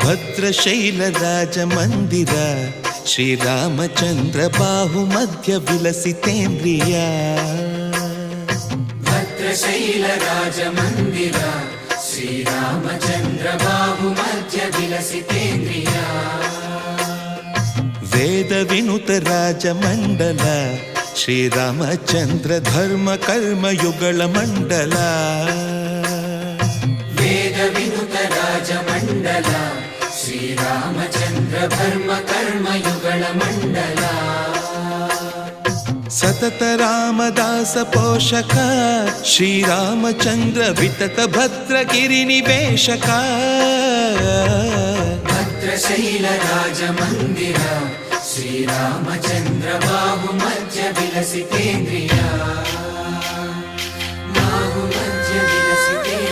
ಭದ್ರಶೈಲ ರಾಜ ಮಂದಿರ ಶ್ರೀರಾಮಚಂದ್ರ ಬಾಹು ಮಧ್ಯ ವಿಲಸಿತೇಂದ್ರಿಯ. ಭದ್ರಶೈಲ ರಾಜ ಮಂದಿರ ಶ್ರೀರಾಮಚಂದ್ರ ಬಾಹು ಮಧ್ಯ ವಿಲಸಿತೇಂದ್ರಿಯ. ವೇದ ವಿನುತ ರಾಜ ಮಂಡಲ ಶ್ರೀರಾಮಚಂದ್ರ ಧರ್ಮ ಕರ್ಮಯುಗಳ ಮಂಡಲ. ವೇದ ವಿನುತ ರಾಜ ಮಂಡಲ ಶ್ರೀರಾಮಚಂದ್ರ ಧರ್ಮ ಕರ್ಮಯುಗಳ ಮಂಡಲ. ಸತತ ರಾಮದಾಸ ಪೋಷಕ ಶ್ರೀರಾಮಚಂದ್ರ ವಿತತ ಭದ್ರಗಿರಿ ನಿವೇಶಕ. ಭದ್ರಶೈಲ ರಾಜ ಮಂದಿರ ಶ್ರೀರಾಮಚಂದ್ರ ಬಾಹು ಮಧ್ಯ ವಿಲಸಿತೇಂದ್ರಿಯ. ಬಾಹು ಮಧ್ಯ ವಿಲಸಿತೇಂದ್ರಿಯ.